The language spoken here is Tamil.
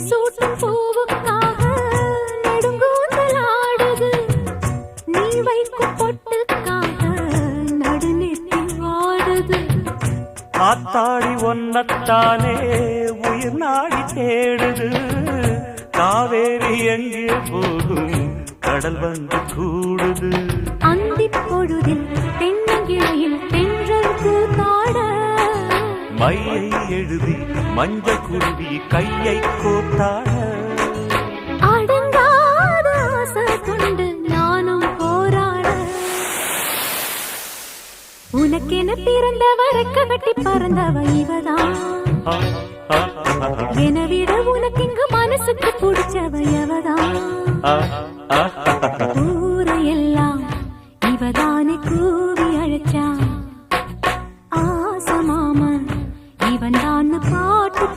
சூட்டும் பூவுக்காக நெடுங்கூந்தலாடுது. நீ வைக்கும் பொட்டுக்காக நடுநெத்தி வாடுது. ஆத்தாடி ஒன்னத்தானே உயிர் நாடி தேடுது. காவேரி எங்கே போகும் கடல் வந்து கூடுது. அந்திப் பொழுதில் தென்னங்கிளையில் தென்றல் கூத்தாட மையை எழுதி மஞ்சள் குருவி கையை கோத்தாட அடங்காத ஆசை கொண்டு நானும் போராட. உனக்கென பிறந்தவ ரெக்க கட்டி பறந்தவ இவதான். என விட உனக்கு இங்கு மனசுக்கு பிடிச்சவ எவதான்.